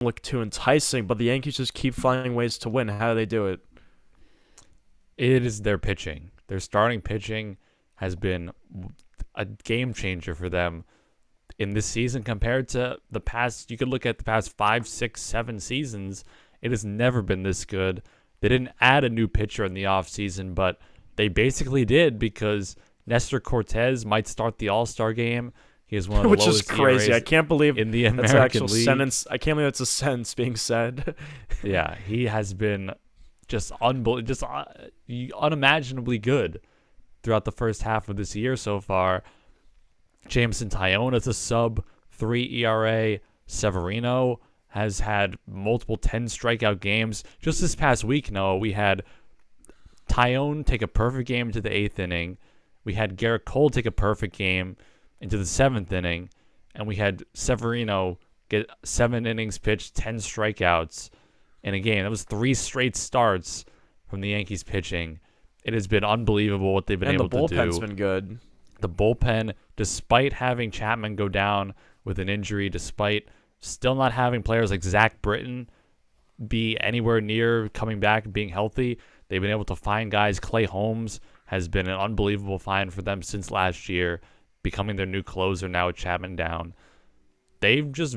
look too enticing, but the Yankees just keep finding ways to win. How do they do it? It is their pitching. Their starting pitching has been a game changer for them in this season compared to the past. You could look at the past 5, 6, 7 seasons. It has never been this good. They didn't add a new pitcher in the offseason, but they basically did because Nestor Cortez might start the All-Star game. He has one of the Which is lowest crazy. I ERAs can't believe in the that's an American actual League. sentence. I can't believe that's a sentence being said. Yeah, he has been just unimaginably good throughout the first half of this year so far. Jameson Taillon is a sub-3 ERA. Severino has had multiple 10 strikeout games. Just this past week, Noah, we had Taillon take a perfect game into the 8th inning. We had Garrett Cole take a perfect game into the 7th inning. And we had Severino get 7 innings pitched, 10 strikeouts in a game. That was 3 straight starts from the Yankees pitching. It has been unbelievable what they've been able to do. And the bullpen's been good. The bullpen, despite having Chapman go down with an injury, despite still not having players like Zach Britton be anywhere near coming back and being healthy, they've been able to find guys. Clay Holmes has been an unbelievable find for them since last year, becoming their new closer now with Chapman down. They've just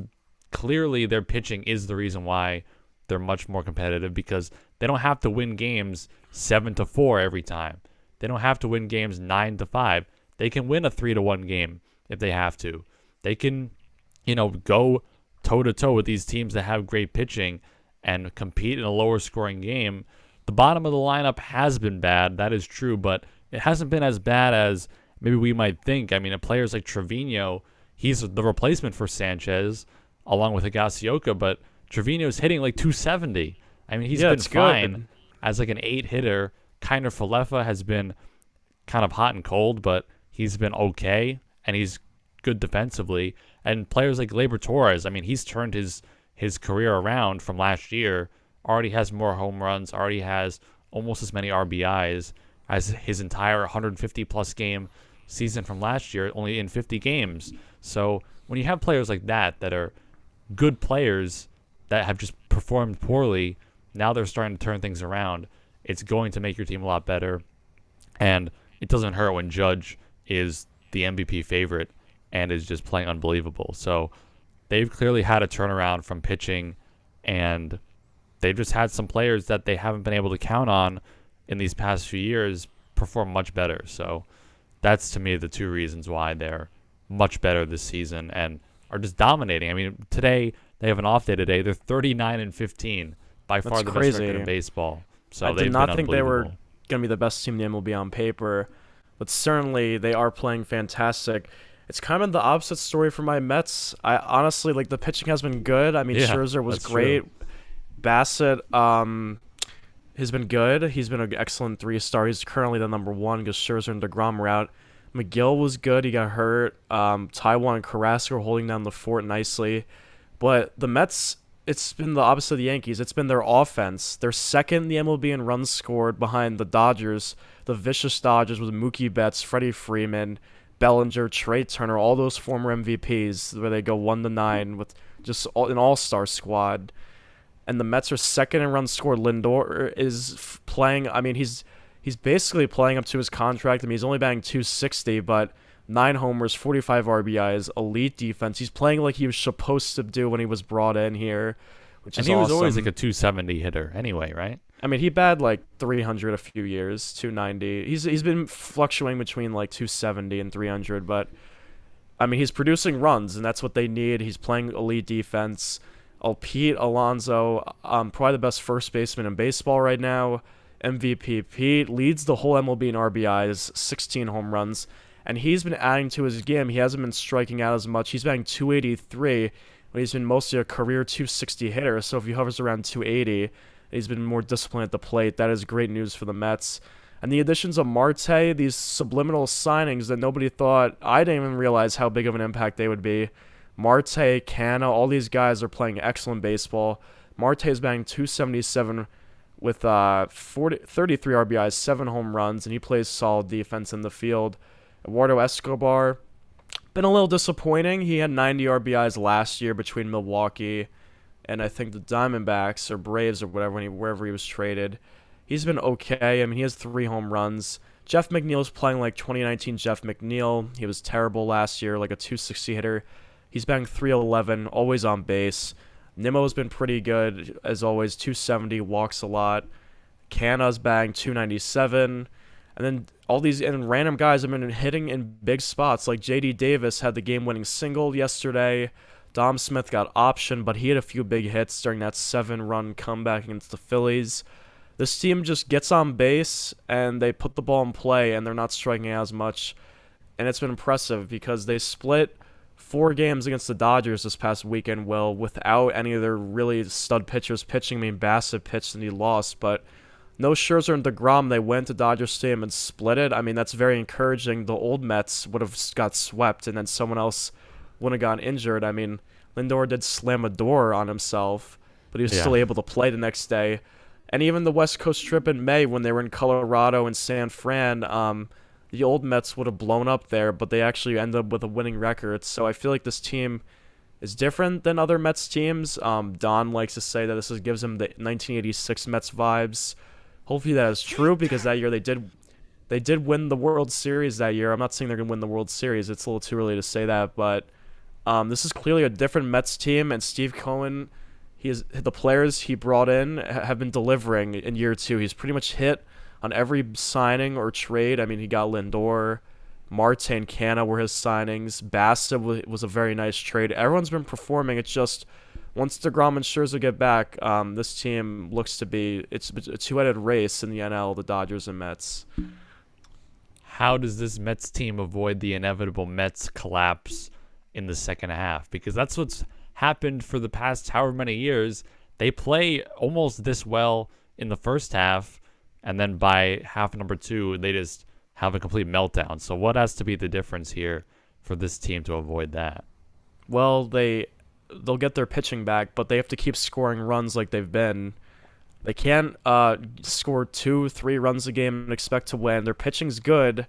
clearly, their pitching is the reason why they're much more competitive because they don't have to win games 7-4 every time. They don't have to win games 9-5. They can win a 3-1 game if they have to. They can, go toe-to-toe with these teams that have great pitching and compete in a lower scoring game. The bottom of the lineup has been bad. That is true, but it hasn't been as bad as maybe we might think. I mean, players like Trevino, he's the replacement for Sanchez along with Higashioka, but Trevino's hitting like 270. I mean, he's been fine good as like an 8 hitter. Kiner Falefa has been kind of hot and cold, but he's been okay, and he's good defensively. And players like Gleyber Torres, I mean, he's turned his career around from last year, already has more home runs, already has almost as many RBIs as his entire 150-plus game season from last year, only in 50 games. So when you have players like that are good players that have just performed poorly, now they're starting to turn things around. It's going to make your team a lot better. And it doesn't hurt when Judge is the MVP favorite and is just playing unbelievable. So they've clearly had a turnaround from pitching, and they've just had some players that they haven't been able to count on in these past few years perform much better. So that's, to me, the 2 reasons why they're much better this season and are just dominating. I mean, today, they have an off day today. They're 39-15, by far the best record in baseball. So I did not think they were going to be the best team in the MLB on paper, but certainly they are playing fantastic. It's kind of the opposite story for my Mets. I honestly, the pitching has been good. I mean, Scherzer was great. True. Bassett has been good. He's been an excellent 3-star. He's currently the number 1 because Scherzer and DeGrom are out. McGill was good. He got hurt. Taijuan and Carrasco are holding down the fort nicely. But the Mets, it's been the opposite of the Yankees. It's been their offense. They're second in the MLB in runs scored behind the Dodgers, the vicious Dodgers with Mookie Betts, Freddie Freeman, Bellinger, Trey Turner, all those former MVPs where they go 1-9 with just an all-star squad. And the Mets are second in runs scored. Lindor is playing. I mean, he's basically playing up to his contract. I mean, he's only batting .260, but 9 homers, 45 RBIs, elite defense. He's playing like he was supposed to do when he was brought in here, which is awesome. And he was always like a 270 hitter anyway, right? I mean, he batted like 300 a few years, 290. He's been fluctuating between like 270 and 300, but I mean, he's producing runs, and that's what they need. He's playing elite defense. Pete Alonso, probably the best first baseman in baseball right now. MVP Pete leads the whole MLB in RBIs, 16 home runs, and he's been adding to his game. He hasn't been striking out as much. He's batting 283, but he's been mostly a career 260 hitter. So if he hovers around 280, he's been more disciplined at the plate. That is great news for the Mets. And the additions of Marte, these subliminal signings that nobody thought, I didn't even realize how big of an impact they would be. Marte, Canna, all these guys are playing excellent baseball. Marte is batting 277 with 33 RBIs, 7 home runs, and he plays solid defense in the field. Eduardo Escobar, been a little disappointing. He had 90 RBIs last year between Milwaukee and I think the Diamondbacks or Braves or whatever wherever he was traded. He's been okay. I mean, he has 3 home runs. Jeff McNeil's playing like 2019 Jeff McNeil. He was terrible last year, like a 260 hitter. He's batting 311, always on base. Nimmo's been pretty good as always, 270, walks a lot. Canna's batting 297. And then all these and random guys have been hitting in big spots. Like J.D. Davis had the game-winning single yesterday. Dom Smith got optioned, but he had a few big hits during that 7-run comeback against the Phillies. This team just gets on base, and they put the ball in play, and they're not striking out as much. And it's been impressive because they split 4 games against the Dodgers this past weekend, without any of their really stud pitchers pitching. I mean, Bassett pitched and he lost, but no Scherzer and DeGrom. They went to Dodger Stadium and split it. I mean, that's very encouraging. The old Mets would have got swept, and then someone else wouldn't have gotten injured. I mean, Lindor did slam a door on himself, but he was still able to play the next day. And even the West Coast trip in May when they were in Colorado and San Fran, the old Mets would have blown up there, but they actually ended up with a winning record. So I feel like this team is different than other Mets teams. Don likes to say that gives him the 1986 Mets vibes. Hopefully that is true because that year they did win the World Series that year. I'm not saying they're going to win the World Series. It's a little too early to say that, but this is clearly a different Mets team, and Steve Cohen, the players he brought in have been delivering in year 2. He's pretty much hit on every signing or trade. I mean, he got Lindor, Marte and Canna were his signings. Bassett was a very nice trade. Everyone's been performing. It's just once DeGrom and Scherzer get back, this team looks to be it's a two-headed race in the NL, the Dodgers and Mets. How does this Mets team avoid the inevitable Mets collapse in the second half? Because that's what's happened for the past however many years. They play almost this well in the first half, and then by half number 2, they just have a complete meltdown. So what has to be the difference here for this team to avoid that? Well, they'll get their pitching back, but they have to keep scoring runs like they've been. They can't score 2-3 runs a game and expect to win. Their pitching's good,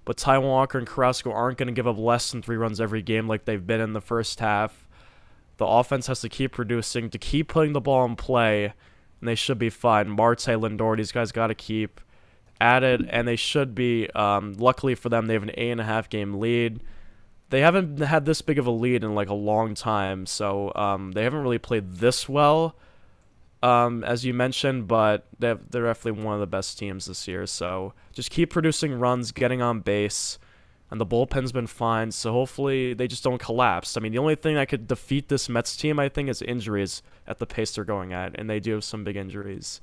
but Taijuan Walker and Carrasco aren't going to give up less than 3 runs every game like they've been in the first half. The offense has to keep producing, to keep putting the ball in play, and they should be fine. Marte, Lindor, these guys got to keep at it, and they should be. Luckily for them, they have an 8.5 game lead. They haven't had this big of a lead in like a long time, so they haven't really played this well, as you mentioned, but they're definitely one of the best teams this year. So just keep producing runs, getting on base, and the bullpen's been fine, so hopefully they just don't collapse. I mean, the only thing that could defeat this Mets team, I think, is injuries at the pace they're going at, and they do have some big injuries.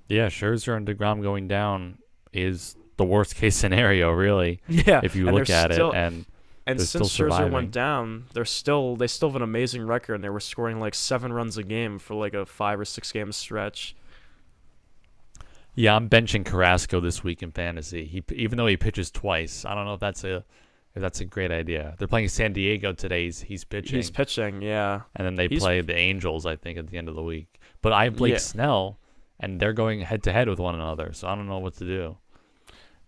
Yeah, Scherzer and DeGrom going down is the worst case scenario, really. Yeah, if you look at it, and since Scherzer went down, they still have an amazing record, and they were scoring like 7 runs a game for like a 5 or 6 game stretch. Yeah, I'm benching Carrasco this week in fantasy. Even though he pitches twice, I don't know if that's a great idea. They're playing San Diego today. He's pitching. He's pitching, yeah. And then they play the Angels, I think, at the end of the week. But I have Blake Snell, and they're going head to head with one another, so I don't know what to do.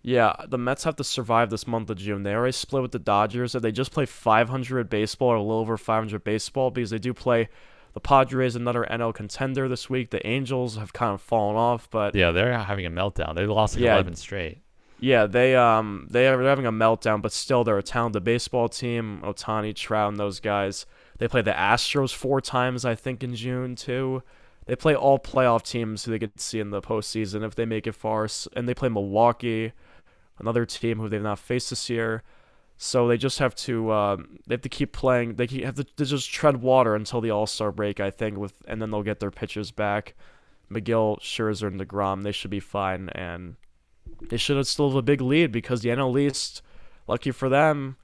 Yeah, the Mets have to survive this month of June. They already split with the Dodgers. They just play 500 baseball or a little over 500 baseball because they do play the Padres, another NL contender this week. The Angels have kind of fallen off, but yeah, they're having a meltdown. They lost 11 straight. Yeah, they are having a meltdown, but still they're a talented baseball team. Ohtani, Trout, and those guys. They play the Astros 4 times, I think, in June too. They play all playoff teams who they get to see in the postseason if they make it far, and they play Milwaukee, another team who they've not faced this year. So they just have to keep playing. They have to just tread water until the All-Star break, I think, and then they'll get their pitchers back. McGill, Scherzer, and DeGrom, they should be fine, and they should still have a big lead because the NL East, lucky for them,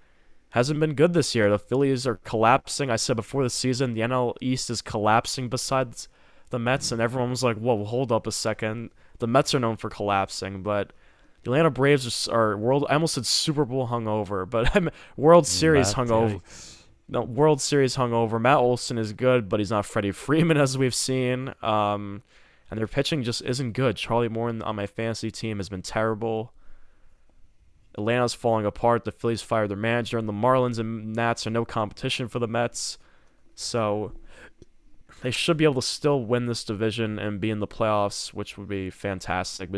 hasn't been good this year. The Phillies are collapsing. I said before the season, the NL East is collapsing besides the Mets, and everyone was like, whoa, hold up a second. The Mets are known for collapsing, but the Atlanta Braves are I almost said Super Bowl hungover, but I'm World Series hungover. No, World Series hungover. Matt Olson is good, but he's not Freddie Freeman as we've seen. And their pitching just isn't good. Charlie Morton on my fantasy team has been terrible. Atlanta's falling apart. The Phillies fired their manager, and the Marlins and Nats are no competition for the Mets. So they should be able to still win this division and be in the playoffs, which would be fantastic because